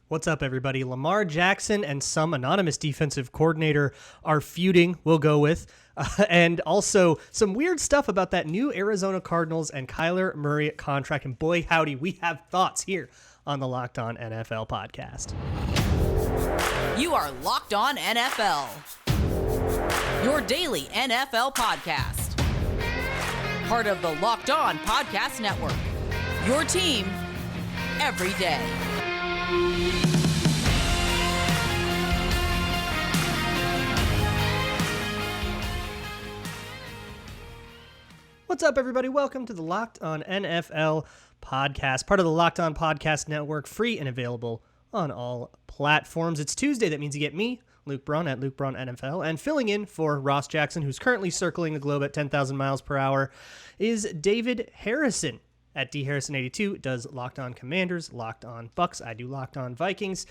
What's up, everybody? Lamar Jackson and some anonymous defensive coordinator are feuding, we'll go with. And also some weird stuff about that new Arizona Cardinals and Kyler Murray contract. And boy, howdy, we have thoughts here on the Locked On NFL podcast. You are Locked On NFL, your daily NFL podcast. Part of the Locked On Podcast Network, your team every day. What's up, everybody? Welcome to the Locked On NFL podcast, part of the Locked On Podcast Network, free and available on all platforms. It's Tuesday. That means you get me, Luke Braun, at Luke Braun NFL, and filling in for Ross Jackson, who's currently circling the globe at 10,000 miles per hour, is David Harrison at dharrison82. Does Locked On Commanders, Locked On Bucks. I do Locked On Vikings.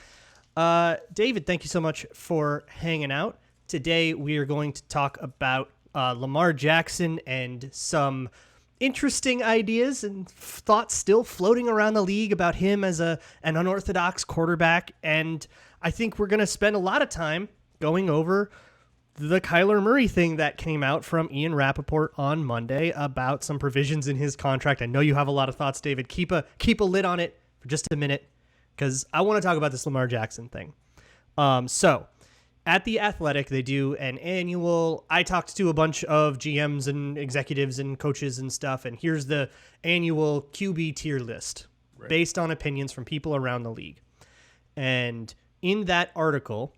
David, thank you so much for hanging out. Today, we are going to talk about Lamar Jackson and some interesting ideas and thoughts still floating around the league about him as an unorthodox quarterback. And I think we're going to spend a lot of time going over the Kyler Murray thing that came out from Ian Rappaport on Monday about some provisions in his contract. I know you have a lot of thoughts, David. Keep a lid on it for just a minute, because I want to talk about this Lamar Jackson thing. So at The Athletic, they do an annual, I talked to a bunch of GMs and executives and coaches and stuff, and here's the annual QB tier list based on opinions from people around the league. And in that article,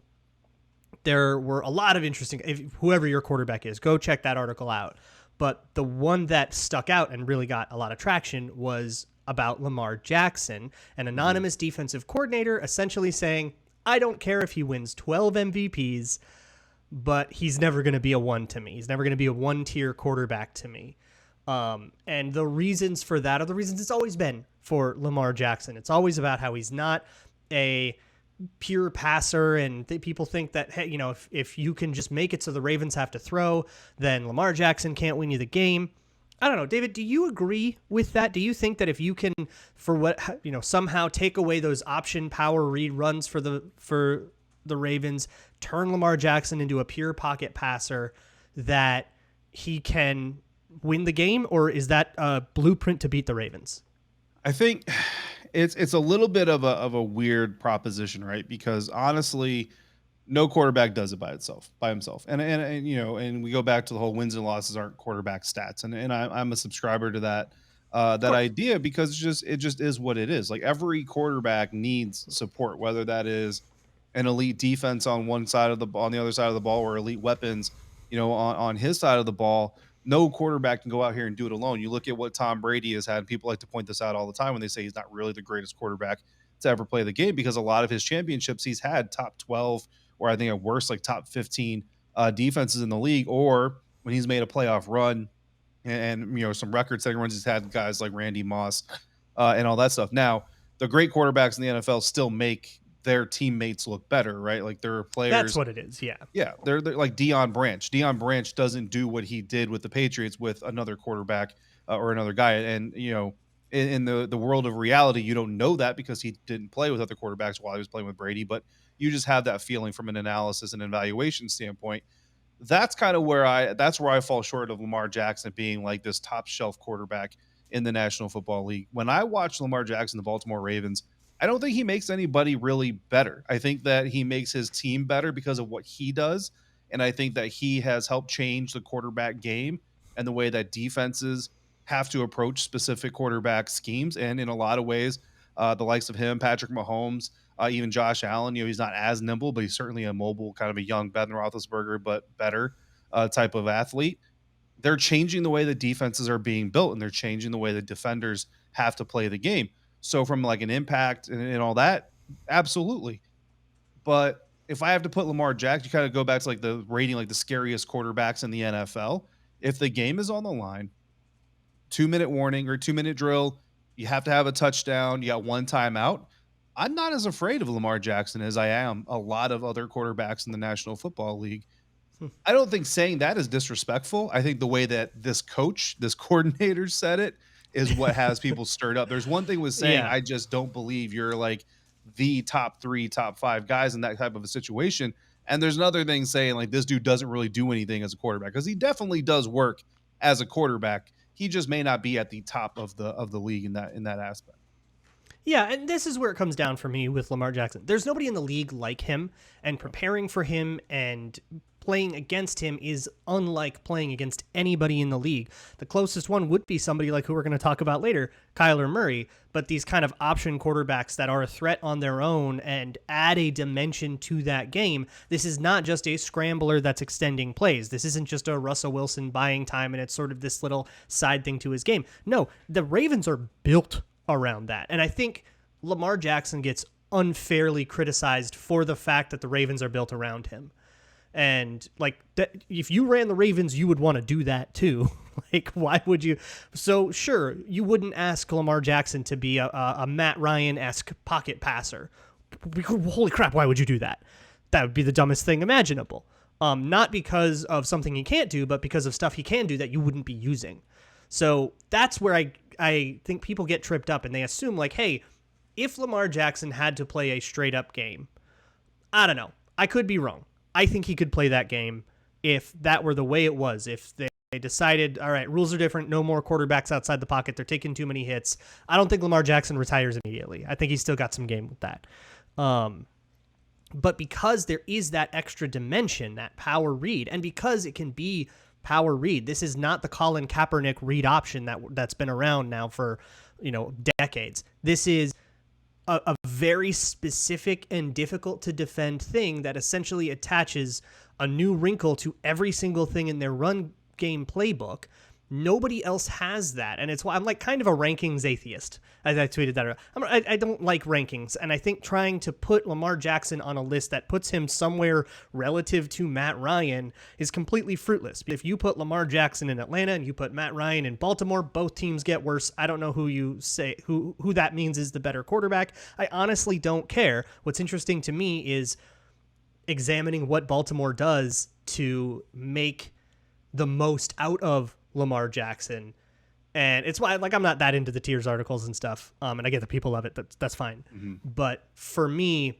there were a lot of interesting, whoever your quarterback is, go check that article out. But the one that stuck out and really got a lot of traction was about Lamar Jackson, an anonymous defensive coordinator essentially saying, I don't care if he wins 12 MVPs, but he's never going to be a one to me. He's never going to be a one-tier quarterback to me. And the reasons for that are the reasons it's always been for Lamar Jackson. It's always about how he's not a pure passer, and people think that, hey, you know, if you can just make it so the Ravens have to throw, then Lamar Jackson can't win you the game. I don't know, David, do you agree with that? Do you think that if you can, somehow take away those option power read runs for the Ravens, turn Lamar Jackson into a pure pocket passer, that he can win the game? Or is that a blueprint to beat the Ravens? I think it's a little bit of a weird proposition, right? Because honestly, no quarterback does it by himself. And you know, and we go back to the whole wins and losses aren't quarterback stats. And I'm a subscriber to that idea, because it just is what it is. Like, every quarterback needs support, whether that is an elite defense on one side of the ball, on the other side of the ball, or elite weapons, on his side of the ball. No quarterback can go out here and do it alone. You look at what Tom Brady has had. People like to point this out all the time when they say he's not really the greatest quarterback to ever play the game, because a lot of his championships, he's had top 12, or I think at worst, like top 15 defenses in the league, or when he's made a playoff run and some record-setting runs, he's had guys like Randy Moss and all that stuff. Now, the great quarterbacks in the NFL still make their teammates look better, right? Like, there are players. That's what it is, yeah. Yeah, they're like Deion Branch. Deion Branch doesn't do what he did with the Patriots with another quarterback or another guy. And, in the world of reality, you don't know that because he didn't play with other quarterbacks while he was playing with Brady, but you just have that feeling from an analysis and evaluation standpoint. That's kind of where I fall short of Lamar Jackson being like this top shelf quarterback in the National Football League. When I watch Lamar Jackson, the Baltimore Ravens, I don't think he makes anybody really better. I think that he makes his team better because of what he does. And I think that he has helped change the quarterback game and the way that defenses have to approach specific quarterback schemes. And in a lot of ways, the likes of him, Patrick Mahomes, even Josh Allen, he's not as nimble, but he's certainly a mobile, kind of a young Ben Roethlisberger, but better type of athlete. They're changing the way that defenses are being built, and they're changing the way that defenders have to play the game. So from like an impact and all that, absolutely. But if I have to put Lamar Jackson, you kind of go back to like the rating, like the scariest quarterbacks in the NFL. If the game is on the line, 2-minute warning or 2-minute drill, you have to have a touchdown, you got one timeout, I'm not as afraid of Lamar Jackson as I am a lot of other quarterbacks in the National Football League. I don't think saying that is disrespectful. I think the way that this coordinator said it is what has people stirred up. There's one thing with saying, I just don't believe you're like the top 3, top 5 guys in that type of a situation. And there's another thing saying like this dude doesn't really do anything as a quarterback, because he definitely does work as a quarterback. He just may not be at the top of the league in that aspect. Yeah, and this is where it comes down for me with Lamar Jackson. There's nobody in the league like him, and preparing for him and playing against him is unlike playing against anybody in the league. The closest one would be somebody like who we're going to talk about later, Kyler Murray, but these kind of option quarterbacks that are a threat on their own and add a dimension to that game. This is not just a scrambler that's extending plays. This isn't just a Russell Wilson buying time and it's sort of this little side thing to his game. No, the Ravens are built around that. And I think Lamar Jackson gets unfairly criticized for the fact that the Ravens are built around him. And like that, if you ran the Ravens, you would want to do that too. Like, why would you? So sure, you wouldn't ask Lamar Jackson to be a Matt Ryan-esque pocket passer. Holy crap, why would you do that? That would be the dumbest thing imaginable. Not because of something he can't do, but because of stuff he can do that you wouldn't be using. So that's where I think people get tripped up and they assume like, hey, if Lamar Jackson had to play a straight up game, I don't know. I could be wrong. I think he could play that game if that were the way it was. If they decided, all right, rules are different, no more quarterbacks outside the pocket, they're taking too many hits. I don't think Lamar Jackson retires immediately. I think he's still got some game with that. But because there is that extra dimension, that power read, and because it can be power read, this is not the Colin Kaepernick read option that's been around now for, decades. This is a very specific and difficult to defend thing that essentially attaches a new wrinkle to every single thing in their run game playbook. Nobody else has that. And it's why I'm like kind of a rankings atheist, as I tweeted that. I don't like rankings. And I think trying to put Lamar Jackson on a list that puts him somewhere relative to Matt Ryan is completely fruitless. If you put Lamar Jackson in Atlanta and you put Matt Ryan in Baltimore, both teams get worse. I don't know who you say, who that means is the better quarterback. I honestly don't care. What's interesting to me is examining what Baltimore does to make the most out of Lamar Jackson. And it's why I'm not that into the tiers articles and stuff. And I get that people love it. That's fine. Mm-hmm. But for me,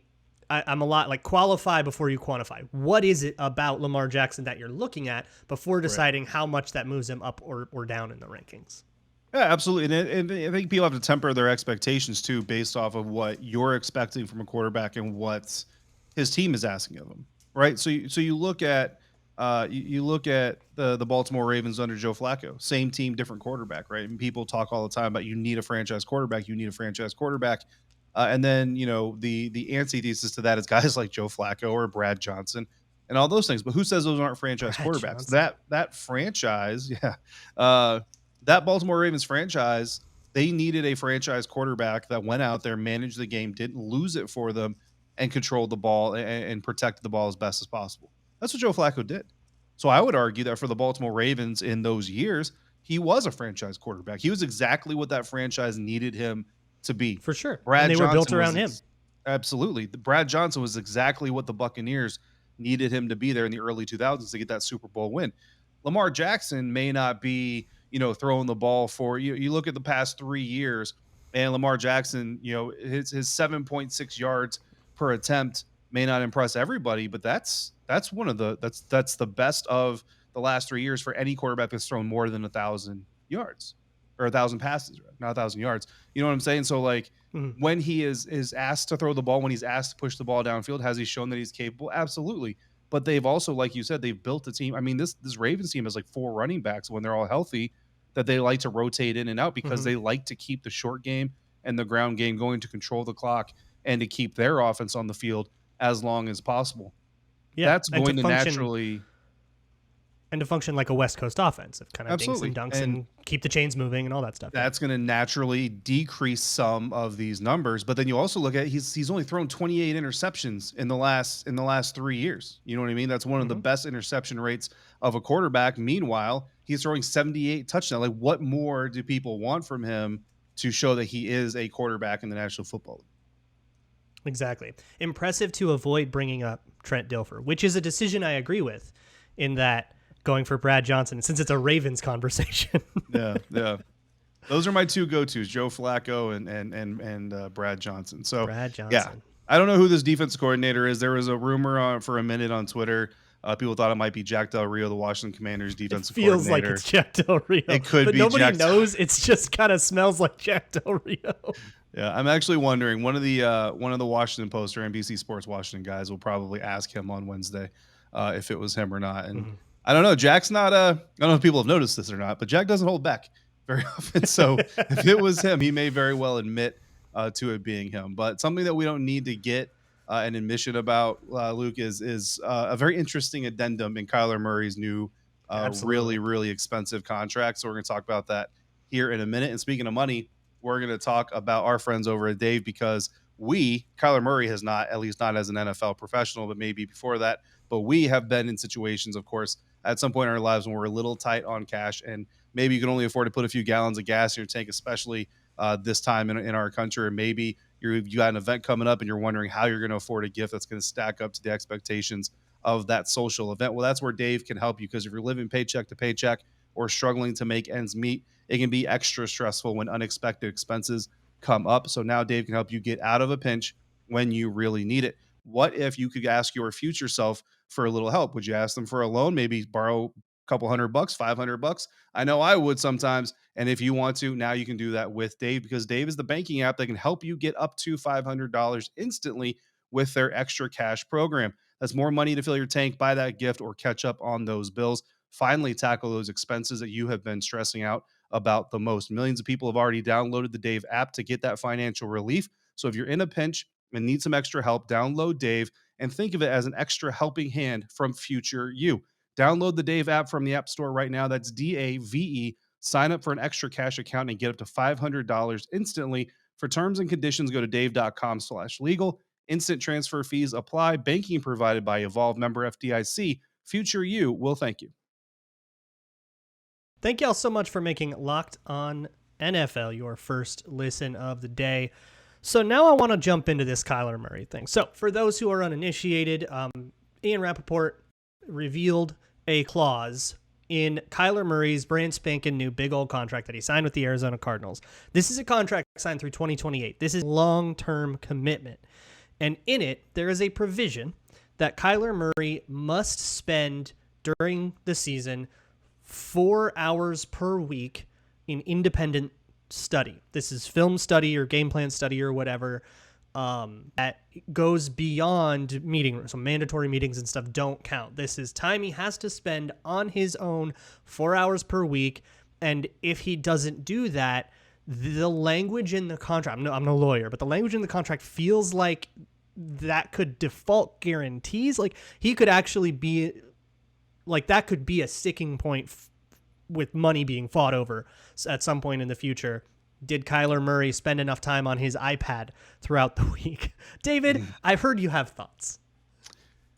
I'm a lot like qualify before you quantify. What is it about Lamar Jackson that you're looking at before deciding how much that moves him up or down in the rankings? Yeah, absolutely. And I think people have to temper their expectations too, based off of what you're expecting from a quarterback and what his team is asking of him. Right. So you look at, you look at the Baltimore Ravens under Joe Flacco, same team, different quarterback, right? And people talk all the time about you need a franchise quarterback, and then, the antithesis to that is guys like Joe Flacco or Brad Johnson and all those things. But who says those aren't franchise quarterbacks? Johnson. That franchise, that Baltimore Ravens franchise, they needed a franchise quarterback that went out there, managed the game, didn't lose it for them, and controlled the ball and protected the ball as best as possible. That's what Joe Flacco did. So I would argue that for the Baltimore Ravens in those years, he was a franchise quarterback. He was exactly what that franchise needed him to be. For sure. And they were built around him. Absolutely. Brad Johnson was exactly what the Buccaneers needed him to be there in the early 2000s to get that Super Bowl win. Lamar Jackson may not be, throwing the ball for you. You look at the past 3 years, and Lamar Jackson, his 7.6 yards per attempt may not impress everybody, but that's the best of the last 3 years for any quarterback that's thrown more than 1,000 yards or 1,000 passes, not 1,000 yards. You know what I'm saying? So when he is asked to throw the ball, when he's asked to push the ball downfield, has he shown that he's capable? Absolutely. But they've also, like you said, they've built a team. I mean, this Ravens team has 4 running backs when they're all healthy that they like to rotate in and out because they like to keep the short game and the ground game going to control the clock and to keep their offense on the field as long as possible. Yeah, that's going to naturally and to function like a West Coast offense, of kind of dinks and dunks and keep the chains moving and all that stuff. That's going to naturally decrease some of these numbers. But then you also look at he's only thrown 28 interceptions in the last 3 years. You know what I mean? That's one of the best interception rates of a quarterback. Meanwhile, he's throwing 78 touchdowns. What more do people want from him to show that he is a quarterback in the National Football League? Exactly. Impressive to avoid bringing up Trent Dilfer, which is a decision I agree with in that going for Brad Johnson, since it's a Ravens conversation. Yeah. Those are my two go-tos, Joe Flacco and Brad Johnson. So, Brad yeah, Johnson. I don't know who this defense coordinator is. There was a rumor for a minute on Twitter. People thought it might be Jack Del Rio, the Washington Commanders It defensive feels like coordinator. it's Jack Del Rio, It could but be nobody Jack. knows. It's just kind of smells like Jack Del Rio. Yeah, I'm actually wondering. One of the Washington Post or NBC Sports Washington guys will probably ask him on Wednesday if it was him or not. And Mhm. I don't know. Jack's not. I don't know if people have noticed this or not, but Jack doesn't hold back very often. So if it was him, he may very well admit to it being him. But something that we don't need to get an admission about, Luke, is a very interesting addendum in Kyler Murray's new, really Absolutely. really expensive contract. So we're going to talk about that here in a minute. And speaking of money, we're going to talk about our friends over at Dave because Kyler Murray has not, at least not as an NFL professional, but maybe before that, but we have been in situations, of course, at some point in our lives when we're a little tight on cash and maybe you can only afford to put a few gallons of gas in your tank, especially this time in our country, or maybe you got an event coming up and you're wondering how you're going to afford a gift that's going to stack up to the expectations of that social event. Well, that's where Dave can help you because if you're living paycheck to paycheck or struggling to make ends meet, it can be extra stressful when unexpected expenses come up. So now Dave can help you get out of a pinch when you really need it. What if you could ask your future self for a little help? Would you ask them for a loan? Maybe borrow a couple $100, $500? I know I would sometimes. And if you want to, now you can do that with Dave because Dave is the banking app that can help you get up to $500 instantly with their extra cash program. That's more money to fill your tank, buy that gift, or catch up on those bills. Finally, tackle those expenses that you have been stressing out about the most. Millions of people have already downloaded the Dave app to get that financial relief. So if you're in a pinch and need some extra help, download Dave and think of it as an extra helping hand from future you. Download the Dave app from the App Store right now. That's DAVE. Sign up for an extra cash account and get up to $500 instantly. For terms and conditions, go to dave.com/legal. Instant transfer fees apply. Banking provided by Evolve, member FDIC. Future you will thank you. Thank y'all so much for making Locked On NFL your first listen of the day. So now I want to jump into this Kyler Murray thing. So for those who are uninitiated, Ian Rappaport revealed a clause in Kyler Murray's brand spanking new big old contract that he signed with the Arizona Cardinals. This is a contract signed through 2028. This is long-term commitment. And in it, there is a provision that Kyler Murray must spend during the season 4 hours per week in independent study. This is film study or game plan study or whatever that goes beyond meeting rooms. So mandatory meetings and stuff don't count. This is time he has to spend on his own 4 hours per week. And if he doesn't do that, the language in the contract, I'm no lawyer, but the language in the contract feels like that could default guarantees. Like he could actually be like that could be a sticking point with money being fought over at some point in the future. Did Kyler Murray spend enough time on his iPad throughout the week? David, I've heard you have thoughts.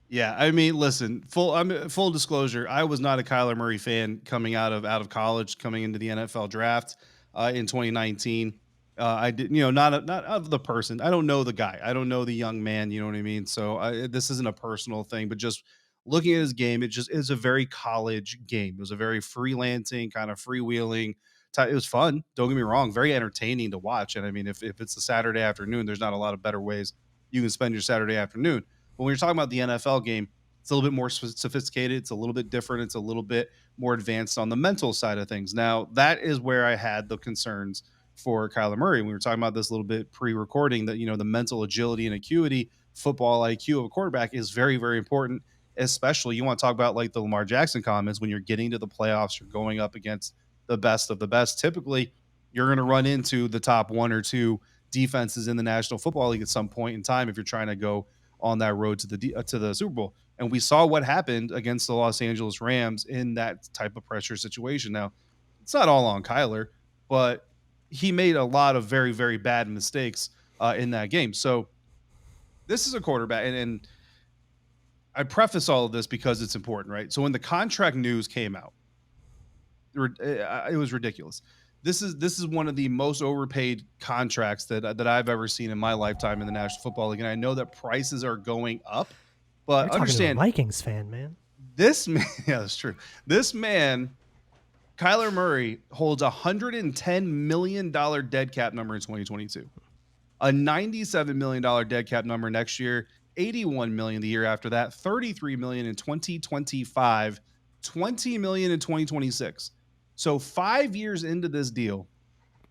Yeah, I mean, listen, full disclosure, I was not a Kyler Murray fan coming out of college, coming into the NFL draft in 2019. I did, not of the person. I don't know the guy. I don't know the young man. You know what I mean? So this isn't a personal thing, but just looking at his game, it just is a very college game. It was a very freelancing, kind of freewheeling. It was fun. Don't get me wrong. Very entertaining to watch. And I mean, if it's a Saturday afternoon, there's not a lot of better ways you can spend your Saturday afternoon. But when you're talking about the NFL game, it's a little bit more sophisticated. It's a little bit different. It's a little bit more advanced on the mental side of things. Now, that is where I had the concerns for Kyler Murray. We were talking about this a little bit pre-recording that, the mental agility and acuity, football IQ of a quarterback is very, very important. Especially you want to talk about like the Lamar Jackson comments when you're getting to the playoffs, you're going up against the best of the best. Typically, you're going to run into the top one or two defenses in the National Football League at some point in time if you're trying to go on that road to the Super Bowl. And we saw what happened against the Los Angeles Rams in that type of pressure situation. Now, it's not all on Kyler, but he made a lot of very, very bad mistakes in that game. So this is a quarterback, and I preface all of this because it's important, right? So when the contract news came out, it was ridiculous. This is one of the most overpaid contracts that I've ever seen in my lifetime in the National Football League, and I know that prices are going up. But You're talking to a understand, Vikings fan, man. this man, yeah, that's true. This man Kyler Murray holds $110 million dead cap number in 2022, a $97 million dead cap number next year, $81 million the year after that, $33 million in 2025, $20 million in 2026. So 5 years into this deal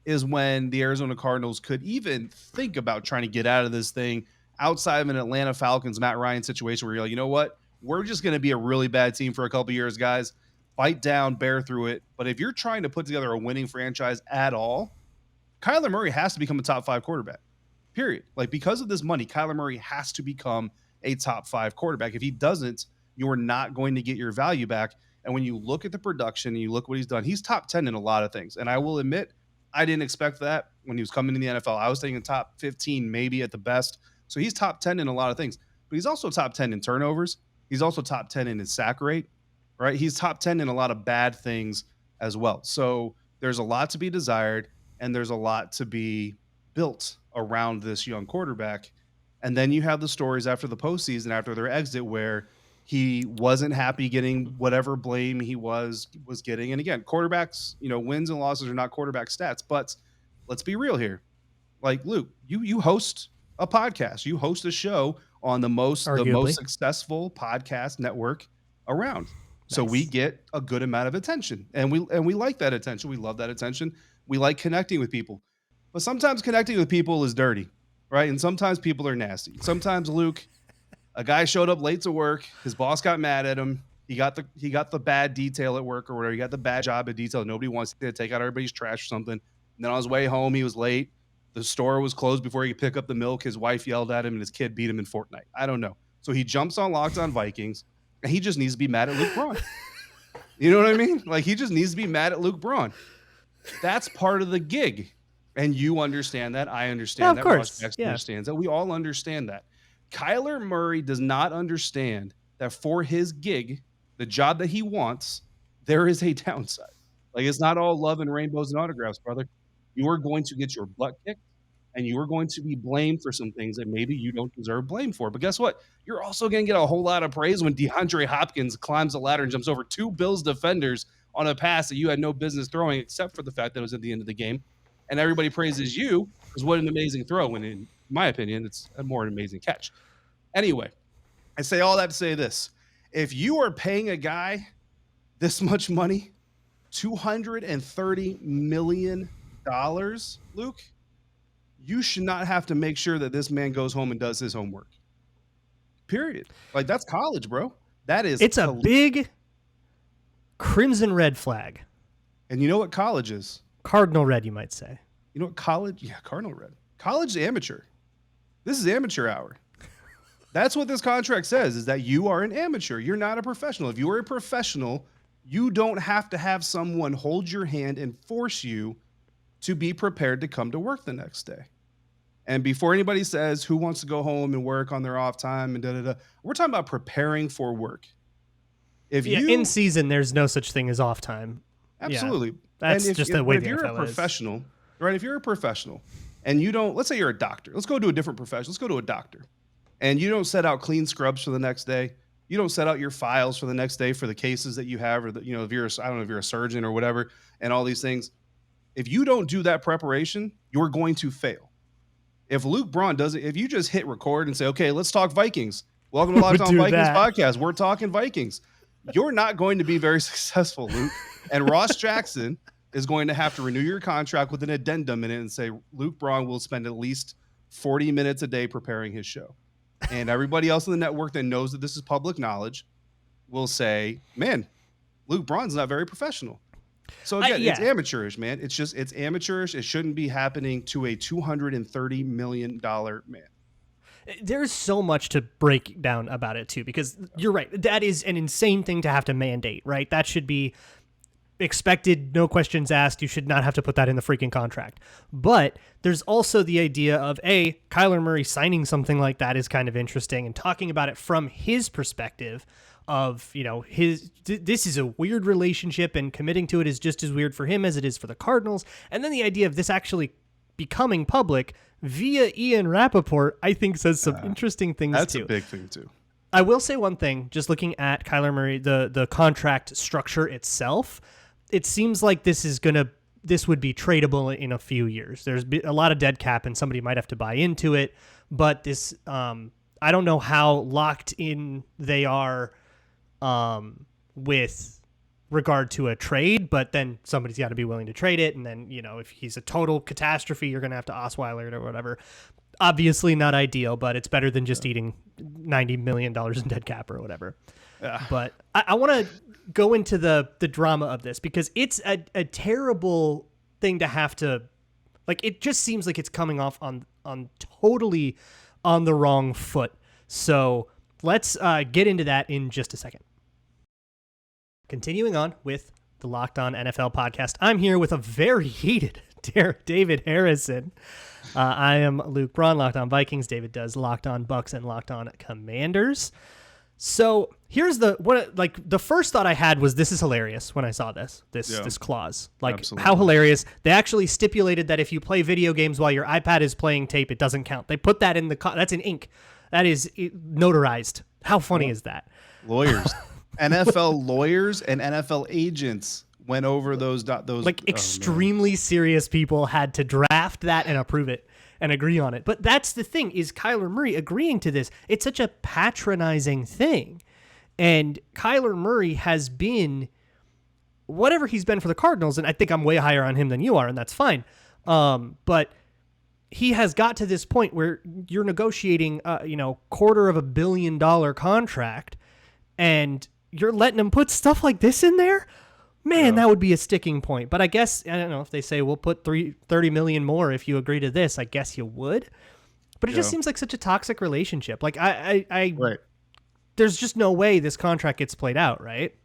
is when the Arizona Cardinals could even think about trying to get out of this thing outside of an Atlanta Falcons, Matt Ryan situation where you're like, you know what? We're just going to be a really bad team for a couple of years, guys. Bite down, bear through it. But if you're trying to put together a winning franchise at all, Kyler Murray has to become a top 5 quarterback, period. Like, because of this money, Kyler Murray has to become a top 5 quarterback. If he doesn't, you're not going to get your value back. And when you look at the production and you look what he's done, he's top 10 in a lot of things. And I will admit, I didn't expect that when he was coming to the NFL. I was thinking top 15, maybe at the best. So he's top 10 in a lot of things. But he's also top 10 in turnovers. He's also top 10 in his sack rate, right? He's top 10 in a lot of bad things as well. So there's a lot to be desired, and there's a lot to be built around this young quarterback. And then you have the stories after the postseason, after their exit, where he wasn't happy getting whatever blame he was getting. And again, quarterbacks, wins and losses are not quarterback stats, but let's be real here. Like, Luke, you host a podcast, you host a show on the most successful podcast network around. Nice. So we get a good amount of attention, and we like that attention. We love that attention. We like connecting with people, but sometimes connecting with people is dirty, right? And sometimes people are nasty. Sometimes, Luke, a guy showed up late to work. His boss got mad at him. He got the bad detail at work or whatever. He got the bad job at detail. Nobody wants to take out everybody's trash or something. And then on his way home, he was late. The store was closed before he could pick up the milk. His wife yelled at him, and his kid beat him in Fortnite. I don't know. So he jumps on Locked On Vikings, and he just needs to be mad at Luke Braun. You know what I mean? Like, he just needs to be mad at Luke Braun. That's part of the gig. And you understand that. I understand that. Of course. Ross Jackson understands that. We all understand that. Kyler Murray does not understand that for his gig, the job that he wants, there is a downside. Like, it's not all love and rainbows and autographs, brother. You are going to get your butt kicked, and you are going to be blamed for some things that maybe you don't deserve blame for. But guess what? You're also going to get a whole lot of praise when DeAndre Hopkins climbs the ladder and jumps over 2 Bills defenders on a pass that you had no business throwing, except for the fact that it was at the end of the game. And everybody praises you because what an amazing throw, when in my opinion, it's a more amazing catch. Anyway, I say all that to say this. If you are paying a guy this much money, $230 million, Luke, you should not have to make sure that this man goes home and does his homework. Period. Like, that's college, bro. It's a big crimson red flag. And you know what college is? Cardinal red, you might say. You know what college? Yeah, cardinal red. College is amateur. This is amateur hour. That's what this contract says, is that you are an amateur. You're not a professional. If you are a professional, you don't have to have someone hold your hand and force you to be prepared to come to work the next day. And before anybody says who wants to go home and work on their off time and we're talking about preparing for work. In season, there's no such thing as off time. Absolutely. Yeah, that's just the way the NFL is. If you're a professional, right? If you're a professional and you don't, let's say you're a doctor. Let's go to a different profession. Let's go to a doctor. And you don't set out clean scrubs for the next day. You don't set out your files for the next day for the cases that you have, or if you're, I don't know if you're a surgeon or whatever, and all these things. If you don't do that preparation, you're going to fail. If Luke Braun doesn't, if you just hit record and say, okay, let's talk Vikings. Welcome to Locked On Vikings podcast. We're talking Vikings. You're not going to be very successful, Luke. And Ross Jackson is going to have to renew your contract with an addendum in it and say Luke Braun will spend at least 40 minutes a day preparing his show. And everybody else in the network that knows that this is public knowledge will say, man, Luke Braun's not very professional. So again, it's amateurish, man. It's amateurish. It shouldn't be happening to a $230 million man. There's so much to break down about it too, because you're right. That is an insane thing to have to mandate, right? That should be expected, no questions asked. You should not have to put that in the freaking contract. But there's also the idea of Kyler Murray signing something like that is kind of interesting, and talking about it from his perspective of, this is a weird relationship, and committing to it is just as weird for him as it is for the Cardinals. And then the idea of this actually becoming public via Ian Rappaport, I think says some interesting things that's too. That's a big thing too. I will say one thing, just looking at Kyler Murray, the contract structure itself, it seems like this would be tradable in a few years. There's a lot of dead cap, and somebody might have to buy into it. But this, I don't know how locked in they are with regard to a trade, but then somebody's got to be willing to trade it. And then, if he's a total catastrophe, you're going to have to Osweiler it or whatever. Obviously not ideal, but it's better than just eating $90 million in dead cap or whatever. Yeah. But I want to go into the drama of this because it's a terrible thing to have to, like, it just seems like it's coming off on totally on the wrong foot. So let's get into that in just a second. Continuing on with the Locked On NFL podcast, I'm here with a very heated David Harrison. I am Luke Braun, Locked On Vikings. David does Locked On Bucks and Locked On Commanders. So here's the first thought I had was this is hilarious when I saw this clause. Like, absolutely. How hilarious. They actually stipulated that if you play video games while your iPad is playing tape, it doesn't count. They put that in that's in ink. That is notarized. How funny is that? Lawyers. NFL lawyers and NFL agents went over those like extremely serious people had to draft that and approve it and agree on it. But that's the thing is Kyler Murray agreeing to this. It's such a patronizing thing. And Kyler Murray has been whatever he's been for the Cardinals. And I think I'm way higher on him than you are, and that's fine. But he has got to this point where you're negotiating, $250 million contract and you're letting him put stuff like this in there? Man, that would be a sticking point. But I guess, I don't know, if they say we'll put $30 million more if you agree to this, I guess you would. But it just seems like such a toxic relationship. Like, right. There's just no way this contract gets played out, right?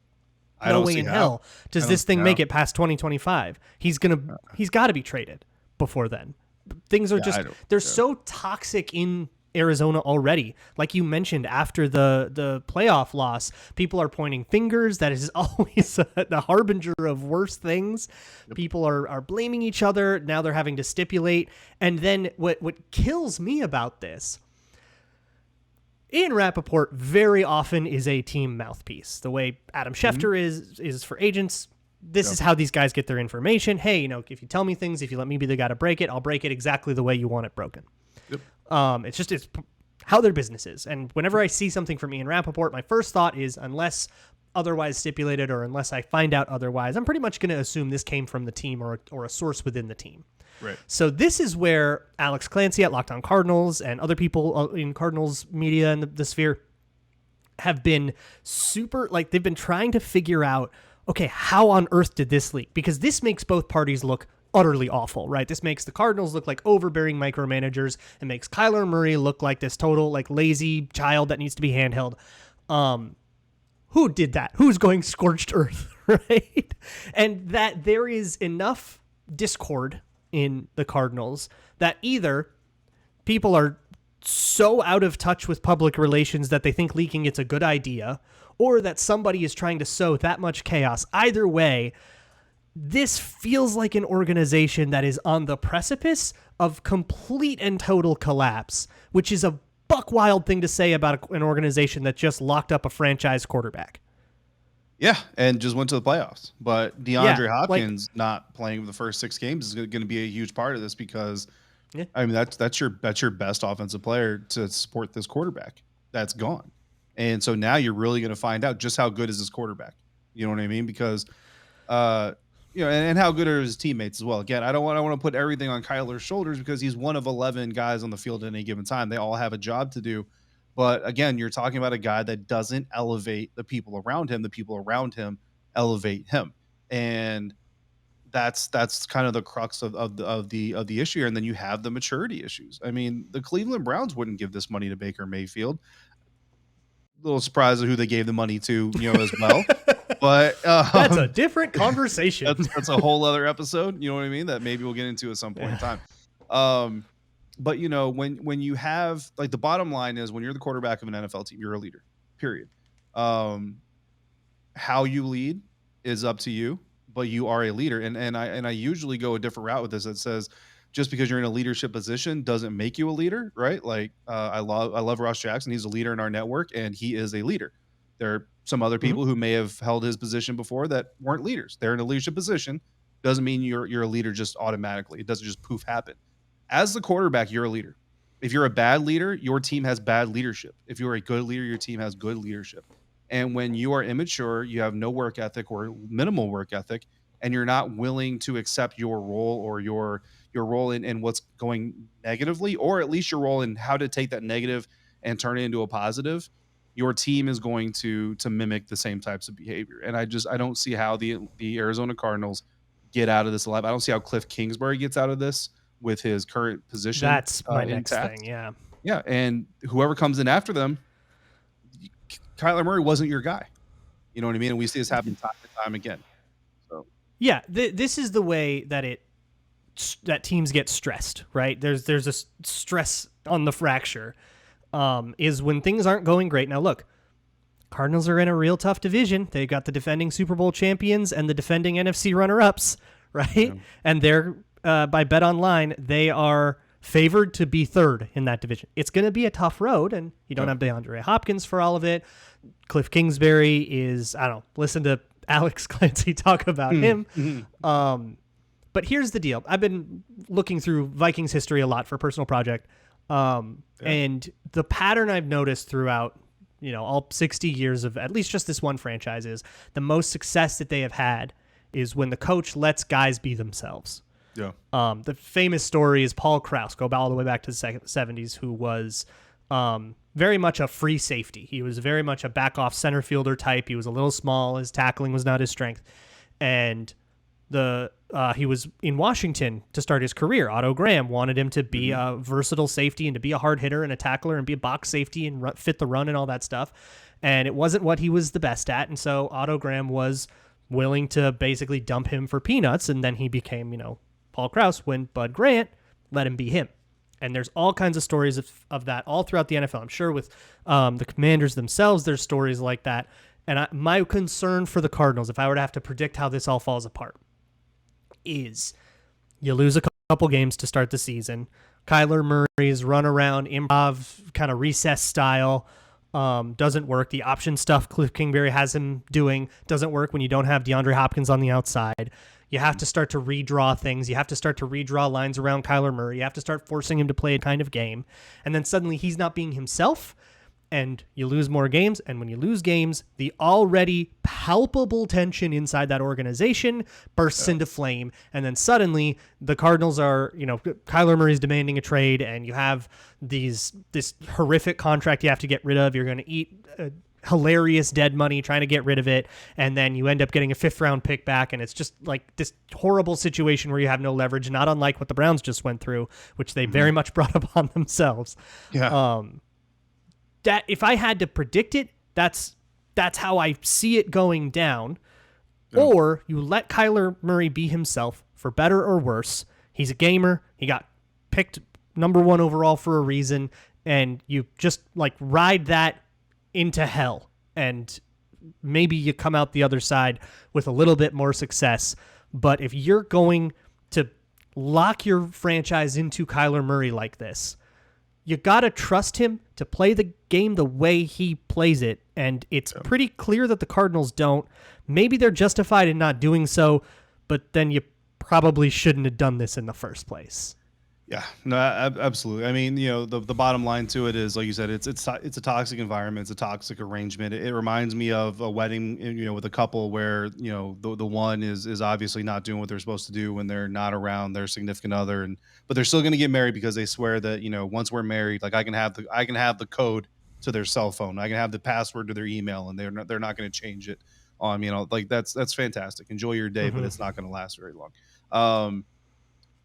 No way in hell does this thing make it past 2025. He's got to be traded before then. Things are they're so toxic in Arizona already. Like you mentioned, after the playoff loss, people are pointing fingers. That is always the harbinger of worse things. Yep. People are blaming each other. Now they're having to stipulate. And then what kills me about this, Ian Rappaport very often is a team mouthpiece. The way Adam Schefter is for agents. This is how these guys get their information. Hey, if you tell me things, if you let me be the guy to break it, I'll break it exactly the way you want it broken. Yep. It's how their business is. And whenever I see something from Ian Rappaport, my first thought is, unless otherwise stipulated or unless I find out otherwise, I'm pretty much going to assume this came from the team or a source within the team. Right. So this is where Alex Clancy at Locked On Cardinals and other people in Cardinals media and the sphere have been they've been trying to figure out, okay, how on earth did this leak? Because this makes both parties look utterly awful, right? This makes the Cardinals look like overbearing micromanagers. It makes Kyler Murray look like this total lazy child that needs to be handheld. Who did that? Who's going scorched earth, right? And that there is enough discord in the Cardinals that either people are so out of touch with public relations that they think leaking it's a good idea, or that somebody is trying to sow that much chaos. Either way, this feels like an organization that is on the precipice of complete and total collapse, which is a buck wild thing to say about an organization that just locked up a franchise quarterback. Yeah, and just went to the playoffs. But DeAndre Hopkins not playing the first 6 games is going to be a huge part of this because, I mean, that's your best offensive player to support this quarterback. That's gone. And so now you're really going to find out just how good is this quarterback. You know what I mean? Because and how good are his teammates as well. Again, I don't want to put everything on Kyler's shoulders because he's one of 11 guys on the field at any given time. They all have a job to do. But again, you're talking about a guy that doesn't elevate the people around him. The people around him elevate him. And that's kind of the crux of the issue here. And then you have the maturity issues. I mean, the Cleveland Browns wouldn't give this money to Baker Mayfield. A little surprised at who they gave the money to, as well. But that's a different conversation. That's a whole other episode. You know what I mean? That maybe we'll get into at some point in time. But when you have, like, the bottom line is, when you're the quarterback of an NFL team, you're a leader. Period. How you lead is up to you, but you are a leader. And I usually go a different route with this. That says, just because you're in a leadership position doesn't make you a leader, right? Like, I love Ross Jackson. He's a leader in our network, and he is a leader. There are some other Mhm. people who may have held his position before that weren't leaders. They're in a leadership position. Doesn't mean you're a leader just automatically. It doesn't just poof happen. As the quarterback, you're a leader. If you're a bad leader, your team has bad leadership. If you're a good leader, your team has good leadership. And when you are immature, you have no work ethic or minimal work ethic, and you're not willing to accept your role or your role in what's going negatively, or at least your role in how to take that negative and turn it into a positive, your team is going to mimic the same types of behavior. And I don't see how the Arizona Cardinals get out of this alive. I don't see how Cliff Kingsbury gets out of this with his current position That's my next thing. intact. Yeah. Yeah, and whoever comes in after them, Kyler Murray wasn't your guy. You know what I mean? And we see this happen time and time again. So Yeah. This is the way that teams get stressed, right? There's a stress on the fracture, is when things aren't going great. Now, look, Cardinals are in a real tough division. They've got the defending Super Bowl champions and the defending NFC runner-ups, right? yeah, And they're by Bet Online, they are favored to be third in that division. It's going to be a tough road, and you don't yeah. have DeAndre Hopkins for all of it. Cliff Kingsbury is, I don't know, listen to Alex Clancy talk about him. But here's the deal. I've been looking through Vikings history a lot for a personal project. And the pattern I've noticed throughout, all 60 years of at least just this one franchise is the most success that they have had is when the coach lets guys be themselves. Yeah. The famous story is Paul Krause, go all the way back to the 70s, who was very much a free safety. He was very much a back-off center fielder type. He was a little small. His tackling was not his strength. And he was in Washington to start his career. Otto Graham wanted him to be a versatile safety and to be a hard hitter and a tackler and be a box safety and fit the run and all that stuff. And it wasn't what he was the best at. And so Otto Graham was willing to basically dump him for peanuts. And then he became, Paul Krause when Bud Grant let him be him. And there's all kinds of stories of that all throughout the NFL. I'm sure with the Commanders themselves, there's stories like that. And my concern for the Cardinals, if I were to have to predict how this all falls apart, is you lose a couple games to start the season. Kyler Murray's run around improv kind of recess style doesn't work. The option stuff Cliff Kingsbury has him doing doesn't work when you don't have DeAndre Hopkins on the outside. You have to start to redraw things. You have to start to redraw lines around Kyler Murray. You have to start forcing him to play a kind of game. And then suddenly he's not being himself, and you lose more games. And when you lose games, the already palpable tension inside that organization bursts into flame. And then suddenly the Cardinals are, Kyler Murray's demanding a trade, and you have this horrific contract you have to get rid of. You're going to eat hilarious dead money trying to get rid of it, and then you end up getting a 5th round pick back, and it's just like this horrible situation where you have no leverage, not unlike what the Browns just went through, which they very much brought upon themselves. That if I had to predict it, that's how I see it going down. Or you let Kyler Murray be himself, for better or worse. He's a gamer. He got picked number 1 overall for a reason, and you just ride that into hell, and maybe you come out the other side with a little bit more success. But if you're going to lock your franchise into Kyler Murray like this, you got to trust him to play the game the way he plays it, and it's pretty clear that the Cardinals don't. Maybe they're justified in not doing so, but then you probably shouldn't have done this in the first place. Yeah, no, absolutely. I mean, the bottom line to it is, like you said, it's a toxic environment. It's a toxic arrangement. It reminds me of a wedding, with a couple where, the one is obviously not doing what they're supposed to do when they're not around their significant other, but they're still going to get married because they swear that, once we're married, I can have the code to their cell phone. I can have the password to their email, and they're not going to change it on, that's fantastic. Enjoy your day, but it's not going to last very long.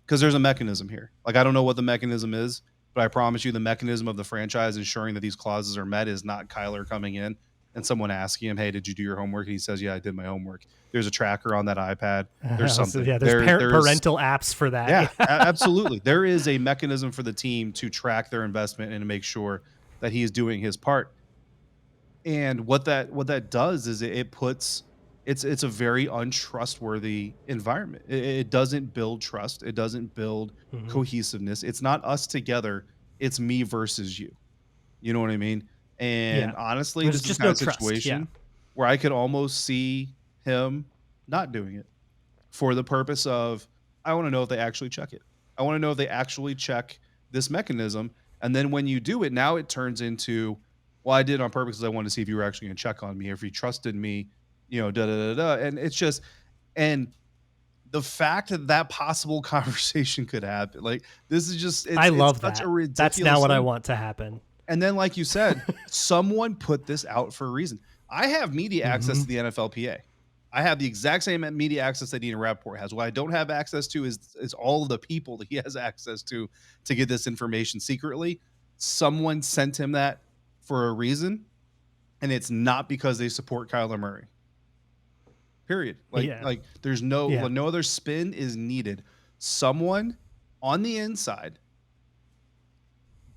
Because there's a mechanism here. I don't know what the mechanism is, but I promise you the mechanism of the franchise ensuring that these clauses are met is not Kyler coming in and someone asking him, hey, did you do your homework? And he says, yeah, I did my homework. There's a tracker on that iPad. There's something. There's parental apps for that. Yeah, absolutely. There is a mechanism for the team to track their investment and to make sure that he is doing his part. And what that does is it puts... It's a very untrustworthy environment. It doesn't build trust. It doesn't build cohesiveness. It's not us together. It's me versus you. You know what I mean? And Yeah. honestly, There's this is just the kind no of trust. situation Yeah. where I could almost see him not doing it for the purpose of, I want to know if they actually check it. I want to know if they actually check this mechanism. And then when you do it, now it turns into, well, I did it on purpose because I wanted to see if you were actually going to check on me, or if you trusted me, da da da da. And it's just, and the fact that that possible conversation could happen, like, this is just, I it's love such a that. That's now ridiculous what I thing. want to happen. And then, like you said, someone put this out for a reason. I have media access Mm-hmm. to the NFLPA. I have the exact same media access that Ian Rappaport has. What I don't have access to is all of the people that he has access to get this information secretly. Someone sent him that for a reason, and it's not because they support Kyler Murray. Period. Yeah. Like there's no Yeah. other spin is needed. Someone on the inside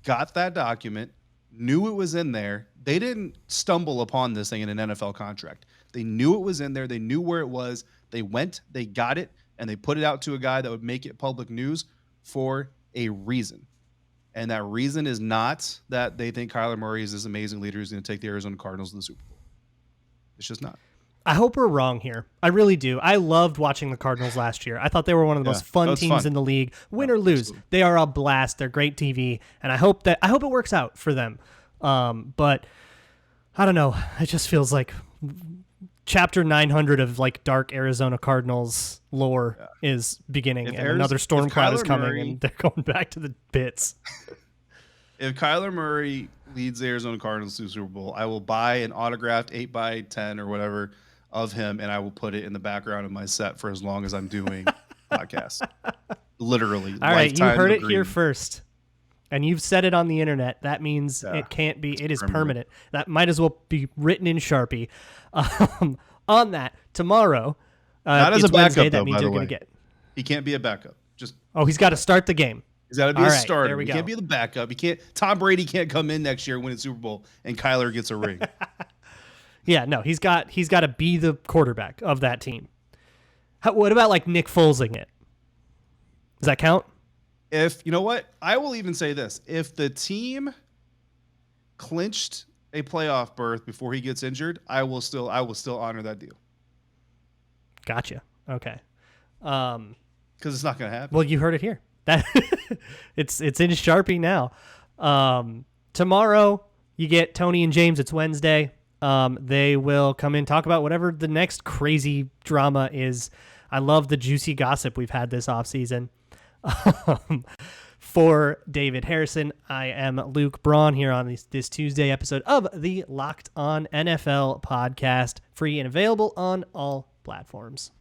got that document, knew it was in there. They didn't stumble upon this thing in an NFL contract. They knew it was in there. They knew where it was. They went, they got it, and they put it out to a guy that would make it public news for a reason. And that reason is not that they think Kyler Murray is this amazing leader who's going to take the Arizona Cardinals to the Super Bowl. It's just not. I hope we're wrong here. I really do. I loved watching the Cardinals last year. I thought they were one of the most fun teams in the league. Win or lose, absolutely. they are a blast. They're great TV, and I hope it works out for them. But I don't know. It just feels like chapter 900 of like dark Arizona Cardinals lore is beginning, and another storm cloud is coming, and they're going back to the pits. If Kyler Murray leads the Arizona Cardinals to the Super Bowl, I will buy an autographed 8x10 or whatever of him, and I will put it in the background of my set for as long as I'm doing podcasts. Literally. All right, you heard it here first. And you've said it on the internet. That means it can't be. It is permanent. That might as well be written in Sharpie. On that, tomorrow, not as it's a backup, Wednesday, though, that means by the you're going way. to get. He can't be a backup. He's got to start the game. He's got to be All a right, starter. there we He go. can't be the backup. He can't. Tom Brady can't come in next year and win a Super Bowl, and Kyler gets a ring. Yeah, no, he's got to be the quarterback of that team. What about like Nick Folesing it? Does that count? If you know what, I will even say this: if the team clinched a playoff berth before he gets injured, I will still honor that deal. Gotcha. Okay. Because it's not going to happen. Well, you heard it here. That it's in Sharpie now. Tomorrow you get Tony and James. It's Wednesday. They will come in, talk about whatever the next crazy drama is. I love the juicy gossip we've had this offseason. For David Harrison, I am Luke Braun here on this Tuesday episode of the Locked On NFL podcast, free and available on all platforms.